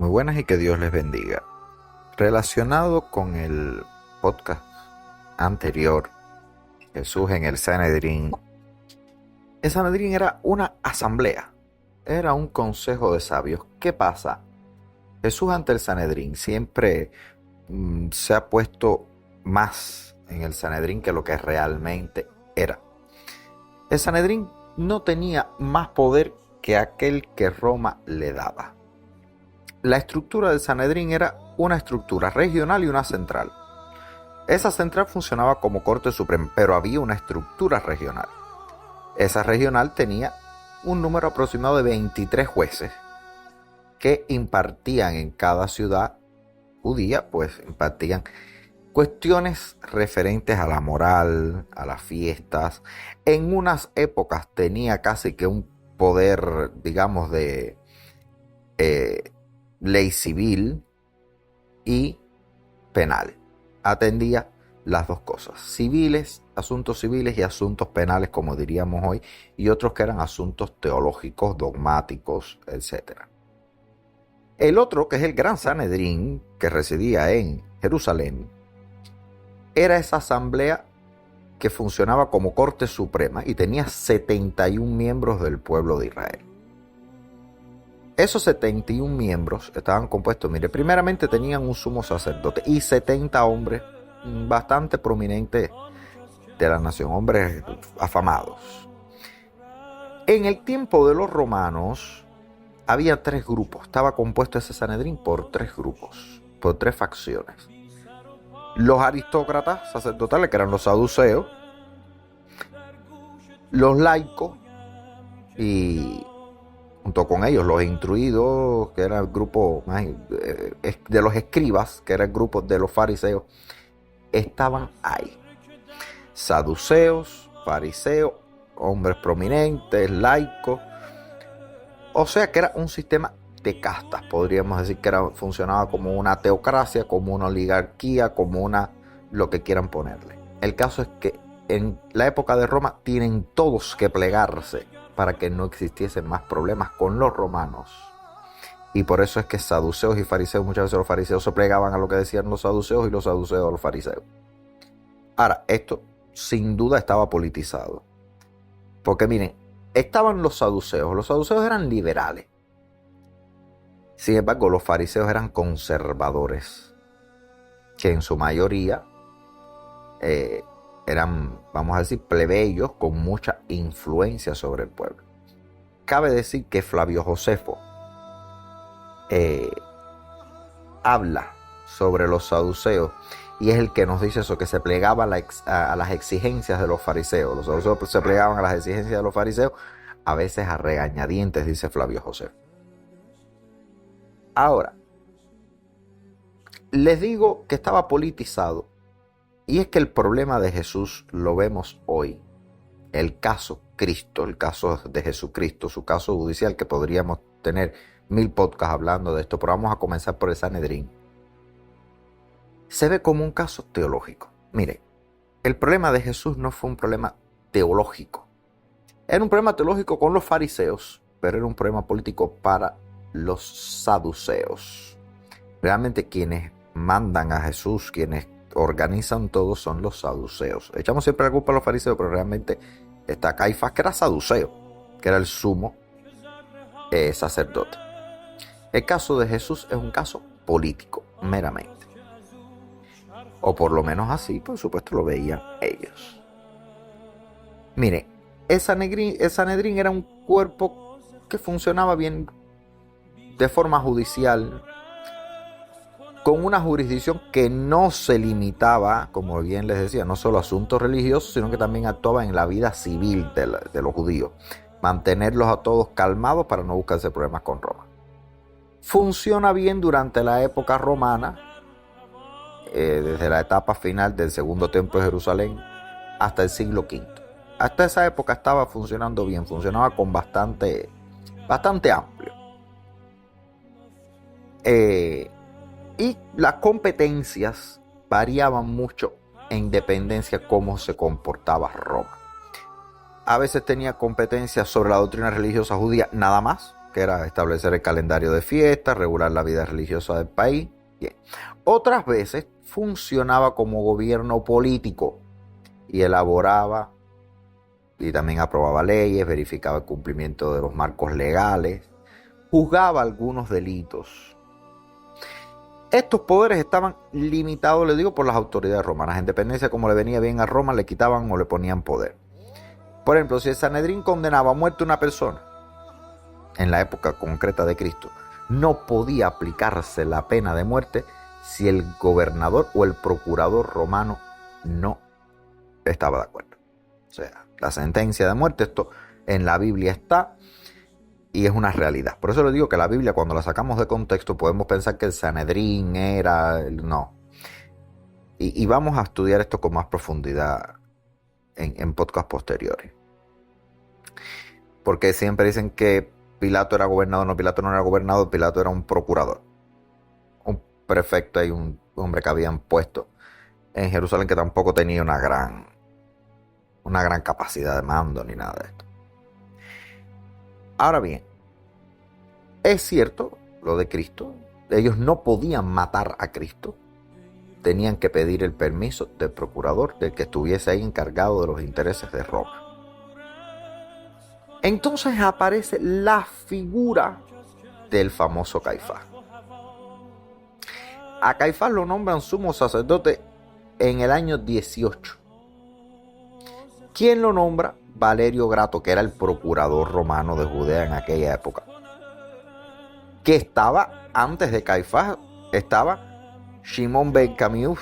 Muy buenas y que Dios les bendiga. Relacionado con el podcast anterior, Jesús en el Sanedrín. El Sanedrín era una asamblea, era un consejo de sabios. ¿Qué pasa? Jesús ante el Sanedrín siempre se ha puesto más en el Sanedrín que lo que realmente era. El Sanedrín no tenía más poder que aquel que Roma le daba. La estructura del Sanedrín era una estructura regional y una central. Esa central funcionaba como Corte Suprema, pero había una estructura regional. Esa regional tenía un número aproximado de 23 jueces que impartían en cada ciudad judía, pues impartían cuestiones referentes a la moral, a las fiestas. En unas épocas tenía casi que un poder, digamos, de ley civil y penal. Atendía las dos cosas, asuntos civiles y asuntos penales, como diríamos hoy, y otros que eran asuntos teológicos, dogmáticos, etc. El otro, que es el Gran Sanedrín, que residía en Jerusalén, era esa asamblea que funcionaba como Corte Suprema y tenía 71 miembros del pueblo de Israel. Esos 71 miembros estaban compuestos, primeramente tenían un sumo sacerdote y 70 hombres bastante prominentes de la nación, hombres afamados. En el tiempo de los romanos había 3 grupos, estaba compuesto ese Sanedrín por 3 grupos, por 3 facciones. Los aristócratas sacerdotales, que eran los saduceos, los laicos y junto con ellos los instruidos, que era el grupo de los escribas, que era el grupo de los fariseos, estaban ahí. Saduceos, fariseos, hombres prominentes, laicos. O sea que era un sistema de castas, podríamos decir que funcionaba como una teocracia, como una oligarquía, como lo que quieran ponerle. El caso es que en la época de Roma tienen todos que plegarse para que no existiesen más problemas con los romanos. Y por eso es que saduceos y fariseos, muchas veces los fariseos se plegaban a lo que decían los saduceos y los saduceos a los fariseos. Ahora, esto sin duda estaba politizado. Porque miren, estaban los saduceos eran liberales. Sin embargo, los fariseos eran conservadores, que en su mayoría eran, vamos a decir, plebeyos con mucha influencia sobre el pueblo. Cabe decir que Flavio Josefo habla sobre los saduceos y es el que nos dice eso, que se plegaba a las exigencias de los fariseos. Los saduceos se plegaban a las exigencias de los fariseos, a veces a regañadientes, dice Flavio Josefo. Ahora, les digo que estaba politizado. Y es que el problema de Jesús lo vemos hoy. El caso Cristo, el caso de Jesucristo, su caso judicial, que podríamos tener 1000 podcasts hablando de esto, pero vamos a comenzar por el Sanedrín. Se ve como un caso teológico. Mire, el problema de Jesús no fue un problema teológico. Era un problema teológico con los fariseos, pero era un problema político para los saduceos. Realmente quienes mandan a Jesús, quienes organizan todo, son los saduceos. Echamos siempre la culpa a los fariseos, pero realmente está Caifás, que era saduceo, que era el sumo sacerdote. El caso de Jesús es un caso político, meramente. O por lo menos así, por supuesto, lo veían ellos. Miren, el Sanedrín era un cuerpo que funcionaba bien de forma judicial, con una jurisdicción que no se limitaba, como bien les decía, no solo a asuntos religiosos, sino que también actuaba en la vida civil de los judíos. Mantenerlos a todos calmados para no buscarse problemas con Roma. Funciona bien durante la época romana, desde la etapa final del segundo templo de Jerusalén hasta el siglo V. Hasta esa época estaba funcionando bien, funcionaba con bastante amplio. Y las competencias variaban mucho en dependencia de cómo se comportaba Roma. A veces tenía competencias sobre la doctrina religiosa judía nada más, que era establecer el calendario de fiestas, regular la vida religiosa del país. Bien. Otras veces funcionaba como gobierno político y elaboraba y también aprobaba leyes, verificaba el cumplimiento de los marcos legales, juzgaba algunos delitos. Estos poderes estaban limitados, le digo, por las autoridades romanas. En dependencia, como le venía bien a Roma, le quitaban o le ponían poder. Por ejemplo, si el Sanedrín condenaba a muerte a una persona, en la época concreta de Cristo, no podía aplicarse la pena de muerte si el gobernador o el procurador romano no estaba de acuerdo. O sea, la sentencia de muerte, esto en la Biblia está y es una realidad. Por eso le digo que la Biblia, cuando la sacamos de contexto, podemos pensar que el Sanedrín era... No. Y vamos a estudiar esto con más profundidad en podcasts posteriores. Porque siempre dicen que Pilato era gobernador. No, Pilato no era gobernador, Pilato era un procurador. Un prefecto y un hombre que habían puesto en Jerusalén que tampoco tenía una gran capacidad de mando ni nada de esto. Ahora bien, es cierto lo de Cristo. Ellos no podían matar a Cristo. Tenían que pedir el permiso del procurador, del que estuviese ahí encargado de los intereses de Roma. Entonces aparece la figura del famoso Caifás. A Caifás lo nombran sumo sacerdote en el año 18. ¿Quién lo nombra? Valerio Grato, que era el procurador romano de Judea en aquella época. Que estaba, antes de Caifás, estaba Shimón ben Camiús.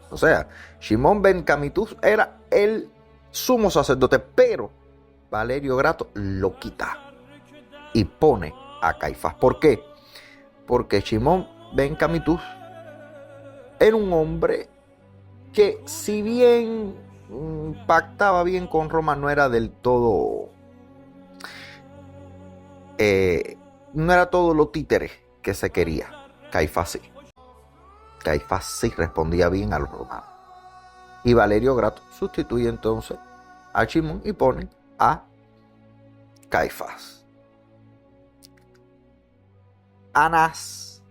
O sea, Shimón ben Camiús era el sumo sacerdote, pero Valerio Grato lo quita y pone a Caifás. ¿Por qué? Porque Shimón ben Camiús era un hombre que, si bien pactaba bien con Roma, no era del todo... no era todo lo títere que se quería. Caifás sí. Caifás sí respondía bien a los romanos. Y Valerio Grato sustituye entonces a Shimón y pone a Caifás. Anás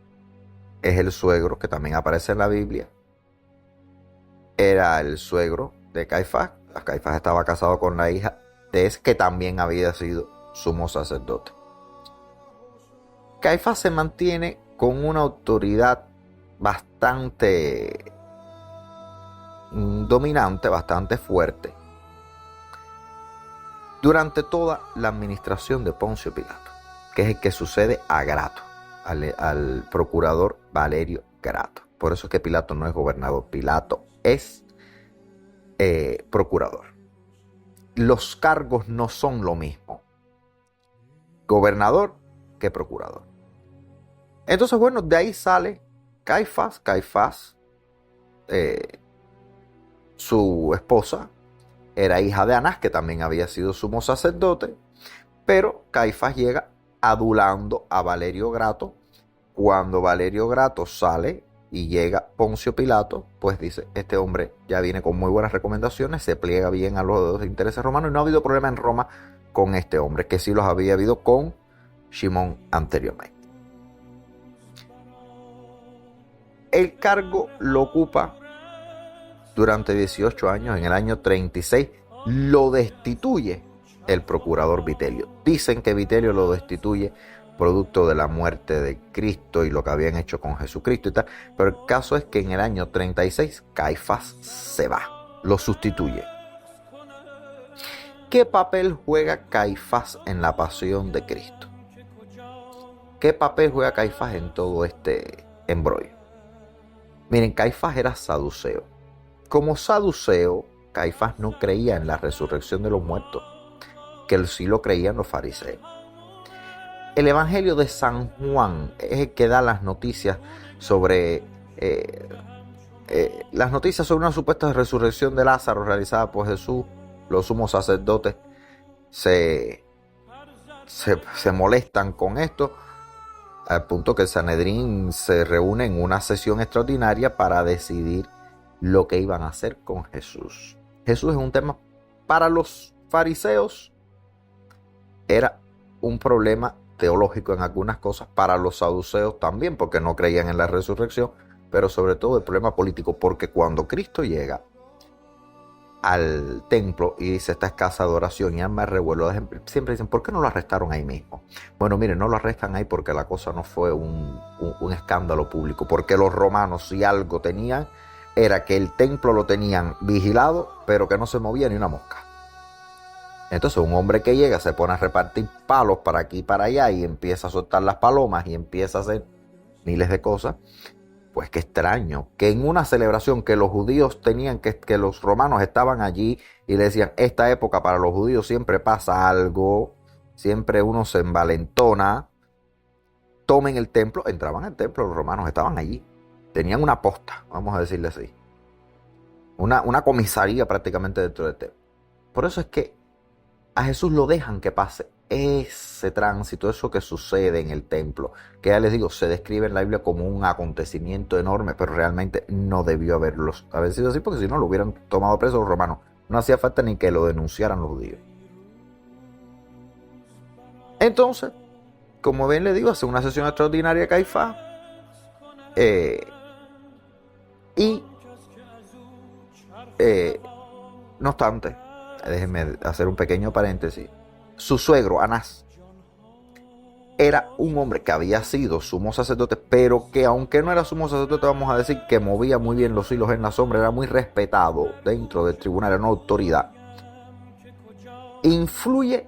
es el suegro que también aparece en la Biblia. Era el suegro de Caifás. Caifás estaba casado con la hija de ese que también había sido sumo sacerdote. Caifás se mantiene con una autoridad bastante dominante, bastante fuerte, durante toda la administración de Poncio Pilato, que es el que sucede a Grato, al procurador Valerio Grato. Por eso es que Pilato no es gobernador, Pilato es procurador. Los cargos no son lo mismo, gobernador que procurador. Entonces, bueno, de ahí sale Caifás. Caifás, su esposa, era hija de Anás, que también había sido sumo sacerdote, pero Caifás llega adulando a Valerio Grato. Cuando Valerio Grato sale y llega Poncio Pilato, pues dice, este hombre ya viene con muy buenas recomendaciones, se pliega bien a los intereses romanos, y no ha habido problema en Roma con este hombre, que sí los había habido con Shimón anteriormente. El cargo lo ocupa durante 18 años. En el año 36 lo destituye el procurador Vitelio. Dicen que Vitelio lo destituye producto de la muerte de Cristo y lo que habían hecho con Jesucristo y tal. Pero el caso es que en el año 36 Caifás se va, lo sustituye. ¿Qué papel juega Caifás en la pasión de Cristo? ¿Qué papel juega Caifás en todo este embrollo? Miren, Caifás era saduceo. Como saduceo, Caifás no creía en la resurrección de los muertos, que sí lo creían los fariseos. El Evangelio de San Juan es el que da las noticias sobre una supuesta resurrección de Lázaro realizada por Jesús. Los sumos sacerdotes se molestan con esto, al punto que el Sanedrín se reúne en una sesión extraordinaria para decidir lo que iban a hacer con Jesús. Jesús es un tema para los fariseos, era un problema teológico en algunas cosas, para los saduceos también, porque no creían en la resurrección, pero sobre todo el problema político, porque cuando Cristo llega al templo y dice esta es casa de adoración y arma de revuelo, siempre dicen, ¿por qué no lo arrestaron ahí mismo? Bueno, miren, no lo arrestan ahí porque la cosa no fue un escándalo público, porque los romanos, si algo tenían, era que el templo lo tenían vigilado, pero que no se movía ni una mosca. Entonces un hombre que llega se pone a repartir palos para aquí y para allá y empieza a soltar las palomas y empieza a hacer miles de cosas. Pues qué extraño que en una celebración que los judíos tenían, que los romanos estaban allí y le decían, esta época para los judíos siempre pasa algo, siempre uno se envalentona, tomen el templo, entraban al templo, los romanos estaban allí, tenían una posta, vamos a decirle así, una comisaría prácticamente dentro del templo. Por eso es que a Jesús lo dejan que pase ese tránsito, eso que sucede en el templo, que ya les digo, se describe en la Biblia como un acontecimiento enorme, pero realmente no debió haber sido así, porque si no lo hubieran tomado preso los romanos. No hacía falta ni que lo denunciaran los judíos. Entonces, como bien le digo, hace una sesión extraordinaria Caifás, no obstante, déjenme hacer un pequeño paréntesis. Su suegro, Anás, era un hombre que había sido sumo sacerdote, pero que aunque no era sumo sacerdote, vamos a decir que movía muy bien los hilos en la sombra, era muy respetado dentro del tribunal, era una autoridad. Influye,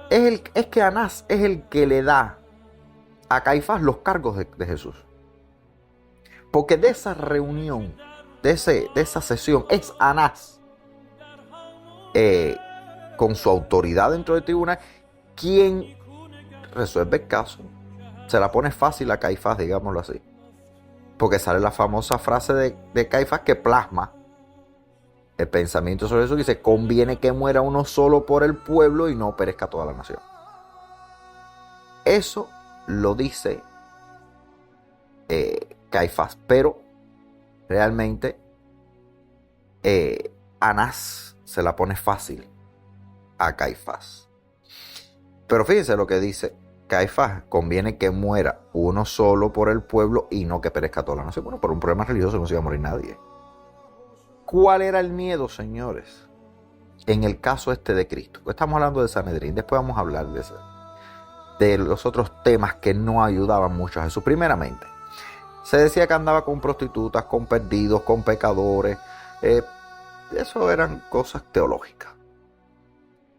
es que Anás es el que le da a Caifás los cargos de Jesús. Porque de esa reunión, de esa sesión, es Anás, con su autoridad dentro del tribunal, quien resuelve el caso. Se la pone fácil a Caifás, digámoslo así. Porque sale la famosa frase de Caifás que plasma el pensamiento sobre eso, que dice, conviene que muera uno solo por el pueblo y no perezca toda la nación. Eso lo dice Caifás, pero realmente Anás se la pone fácil a Caifás. Pero fíjense lo que dice Caifás, conviene que muera uno solo por el pueblo y no que perezca toda la nación. Bueno, por un problema religioso no se iba a morir nadie. ¿Cuál era el miedo, señores? En el caso este de Cristo. Estamos hablando de Sanedrín, después vamos a hablar de los otros temas que no ayudaban mucho a Jesús. Primeramente, se decía que andaba con prostitutas, con perdidos, con pecadores. Eso eran cosas teológicas.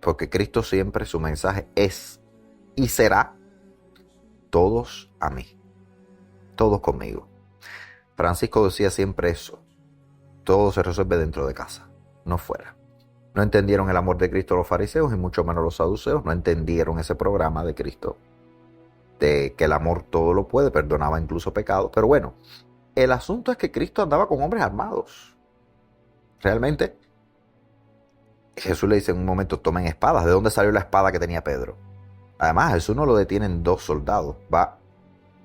Porque Cristo siempre, su mensaje es y será todos a mí, todos conmigo. Francisco decía siempre eso, todo se resuelve dentro de casa, no fuera. No entendieron el amor de Cristo los fariseos y mucho menos los saduceos, no entendieron ese programa de Cristo, de que el amor todo lo puede, perdonaba incluso pecados. Pero bueno, el asunto es que Cristo andaba con hombres armados. Realmente, Jesús le dice en un momento, tomen espadas. ¿De dónde salió la espada que tenía Pedro? Además, Jesús no lo detienen 2 soldados. Va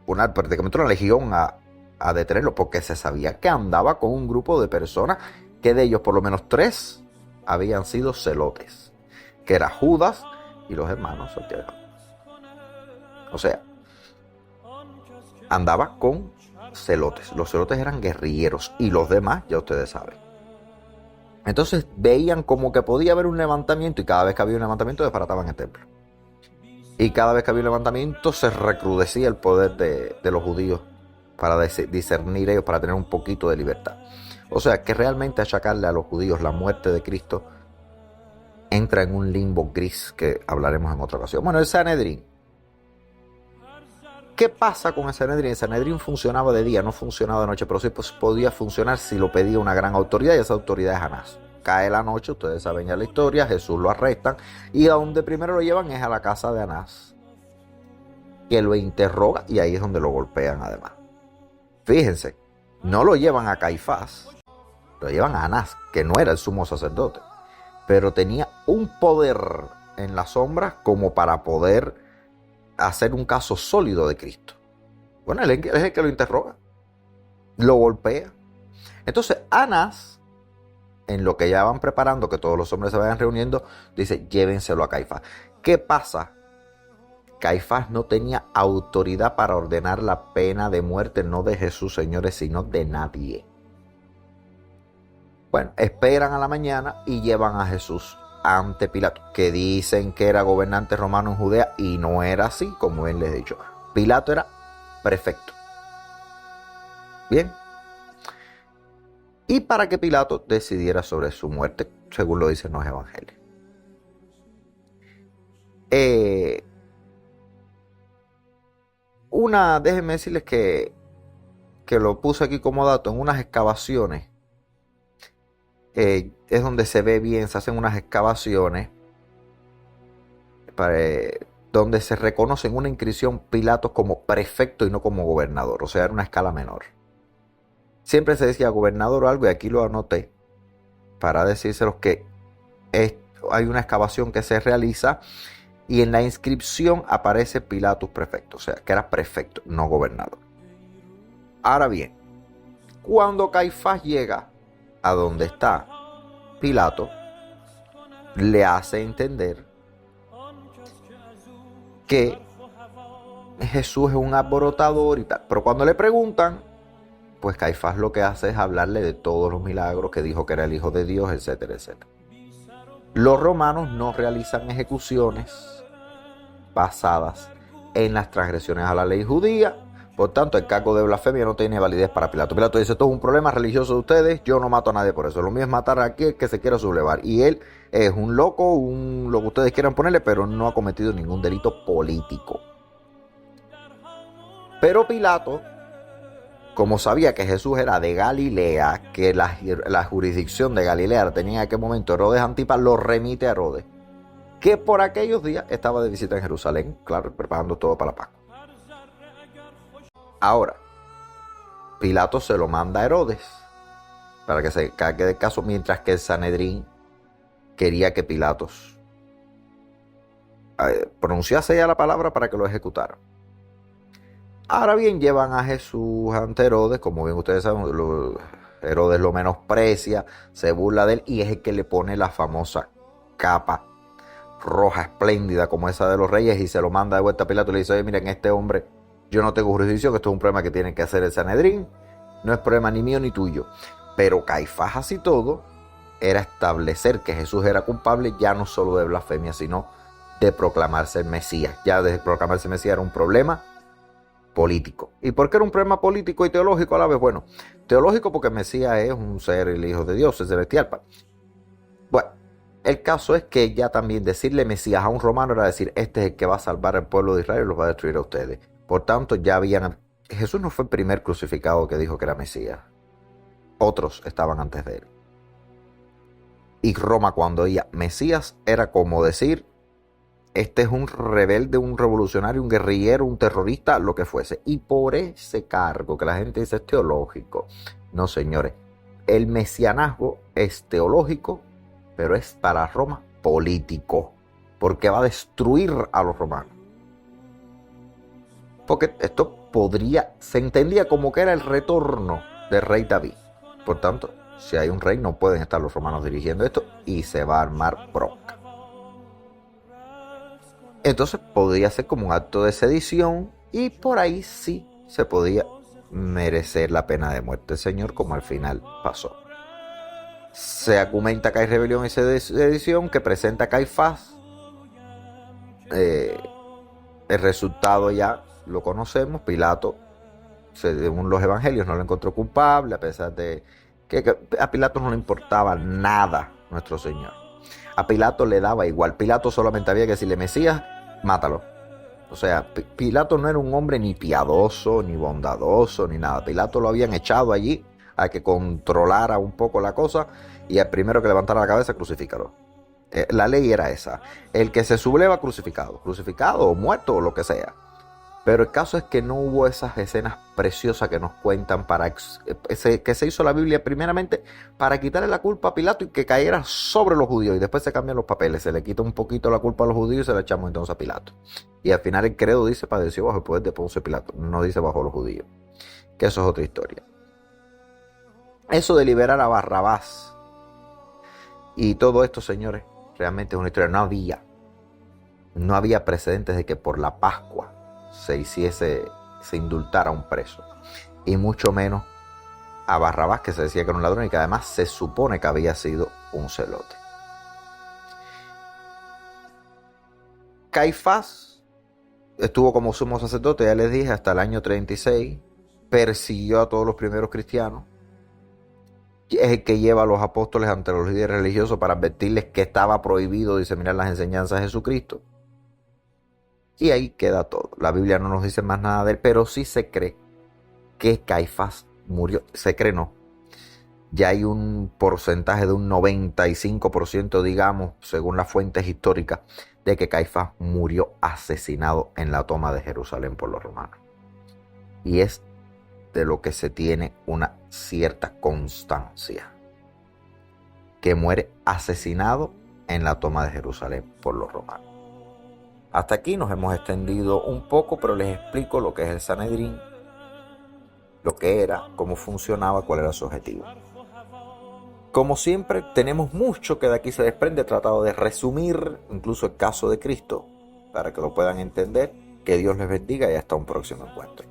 prácticamente una legión a detenerlo, porque se sabía que andaba con un grupo de personas que de ellos por lo menos 3 habían sido celotes, que era Judas y los hermanos Santiago. O sea, andaba con celotes. Los celotes eran guerrilleros y los demás ya ustedes saben. Entonces veían como que podía haber un levantamiento y cada vez que había un levantamiento desbarataban el templo. Y cada vez que había un levantamiento se recrudecía el poder de los judíos para discernir ellos, para tener un poquito de libertad. O sea que realmente achacarle a los judíos la muerte de Cristo entra en un limbo gris que hablaremos en otra ocasión. Bueno, el Sanedrín. ¿Qué pasa con el Sanedrín? El Sanedrín funcionaba de día, no funcionaba de noche, pero sí podía funcionar si lo pedía una gran autoridad, y esa autoridad es Anás. Cae la noche, ustedes saben ya la historia, Jesús lo arrestan y a donde primero lo llevan es a la casa de Anás, que lo interroga y ahí es donde lo golpean además. Fíjense, no lo llevan a Caifás, lo llevan a Anás, que no era el sumo sacerdote, pero tenía un poder en las sombras como para poder hacer un caso sólido de Cristo. Bueno, él es el que lo interroga, lo golpea. Entonces Anás, en lo que ya van preparando, que todos los hombres se vayan reuniendo, dice, llévenselo a Caifás. ¿Qué pasa Caifás no tenía autoridad para ordenar la pena de muerte, no de Jesús, señores, sino de nadie. Bueno, esperan a la mañana y llevan a Jesús ante Pilato, que dicen que era gobernante romano en Judea, y no era así, como bien les he dicho. Pilato era prefecto. Bien. Y para que Pilato decidiera sobre su muerte, según lo dicen los evangelios. Déjenme decirles que lo puse aquí como dato, en unas excavaciones, es donde se ve bien, se hacen unas excavaciones donde se reconoce en una inscripción Pilatos como prefecto y no como gobernador, o sea, era una escala menor. Siempre se decía gobernador o algo, y aquí lo anoté para decírselos que hay una excavación que se realiza y en la inscripción aparece Pilatus prefecto, o sea, que era prefecto, no gobernador. Ahora bien, cuando Caifás llega a donde está Pilato, le hace entender que Jesús es un alborotador y tal. Pero cuando le preguntan, pues Caifás lo que hace es hablarle de todos los milagros, que dijo que era el Hijo de Dios, etcétera, etcétera. Los romanos no realizan ejecuciones basadas en las transgresiones a la ley judía. Por tanto, el cargo de blasfemia no tiene validez para Pilato. Pilato dice: esto es un problema religioso de ustedes, yo no mato a nadie por eso. Lo mío es matar a aquel que se quiera sublevar. Y él es un loco, lo que ustedes quieran ponerle, pero no ha cometido ningún delito político. Pero Pilato, como sabía que Jesús era de Galilea, que la jurisdicción de Galilea la tenía en aquel momento Herodes Antipas, lo remite a Herodes, que por aquellos días estaba de visita en Jerusalén, claro, preparando todo para la Pascua. Ahora, Pilato se lo manda a Herodes para que se encargue del caso, mientras que el Sanedrín quería que Pilatos pronunciase ya la palabra para que lo ejecutara. Ahora bien, llevan a Jesús ante Herodes, como bien ustedes saben, Herodes lo menosprecia, se burla de él y es el que le pone la famosa capa roja espléndida como esa de los reyes y se lo manda de vuelta a Pilato y le dice: oye, miren, este hombre, yo no tengo jurisdicción, esto es un problema que tiene que hacer el Sanedrín, no es problema ni mío ni tuyo. Pero Caifás, así todo, era establecer que Jesús era culpable ya no solo de blasfemia, sino de proclamarse el Mesías. Ya de proclamarse el Mesías era un problema político. ¿Y por qué era un problema político y teológico a la vez? Bueno, teológico porque el Mesías es un ser, el Hijo de Dios, el celestial. Bueno, el caso es que ya también decirle Mesías a un romano era decir: este es el que va a salvar al pueblo de Israel y los va a destruir a ustedes. Por tanto, Jesús no fue el primer crucificado que dijo que era Mesías. Otros estaban antes de él. Y Roma, cuando oía Mesías, era como decir: este es un rebelde, un revolucionario, un guerrillero, un terrorista, lo que fuese. Y por ese cargo que la gente dice es teológico. No, señores. El mesianazgo es teológico, pero es para Roma político. Porque va a destruir a los romanos. Porque esto se entendía como que era el retorno del rey David. Por tanto, si hay un rey, no pueden estar los romanos dirigiendo esto y se va a armar bronca. Entonces podría ser como un acto de sedición y por ahí sí se podía merecer la pena de muerte el Señor, como al final pasó. Se argumenta que hay rebelión y sedición, que presenta Caifás. El resultado ya lo conocemos. Pilato, según los evangelios, no lo encontró culpable, a pesar de que a Pilato no le importaba nada nuestro Señor. A Pilato le daba igual. Pilato solamente había que decirle: Mesías, mátalo. O sea, Pilato no era un hombre ni piadoso, ni bondadoso, ni nada. Pilato lo habían echado allí a que controlara un poco la cosa y al primero que levantara la cabeza, crucifícalo. La ley era esa: el que se subleva, crucificado o muerto o lo que sea. Pero el caso es que no hubo esas escenas preciosas que nos cuentan que se hizo la Biblia primeramente para quitarle la culpa a Pilato y que cayera sobre los judíos, y después se cambian los papeles, se le quita un poquito la culpa a los judíos y se la echamos entonces a Pilato. Y al final el credo dice: padeció bajo el poder de Poncio Pilato, no dice bajo los judíos, que eso es otra historia. Eso de liberar a Barrabás y todo esto, señores, realmente es una historia. No había No había precedentes de que por la Pascua se indultara a un preso. Y mucho menos a Barrabás, que se decía que era un ladrón y que además se supone que había sido un celote. Caifás estuvo como sumo sacerdote, ya les dije, hasta el año 36. Persiguió a todos los primeros cristianos. Es el que lleva a los apóstoles ante los líderes religiosos para advertirles que estaba prohibido diseminar las enseñanzas de Jesucristo. Y ahí queda todo. La Biblia no nos dice más nada de él, pero sí se cree que Caifás murió. Se cree no. Ya hay un porcentaje de un 95%, digamos, según las fuentes históricas, de que Caifás murió asesinado en la toma de Jerusalén por los romanos. Y es de lo que se tiene una cierta constancia, que muere asesinado en la toma de Jerusalén por los romanos. Hasta aquí nos hemos extendido un poco, pero les explico lo que es el Sanedrín, lo que era, cómo funcionaba, cuál era su objetivo. Como siempre, tenemos mucho que de aquí se desprende. He tratado de resumir incluso el caso de Cristo para que lo puedan entender. Que Dios les bendiga y hasta un próximo encuentro.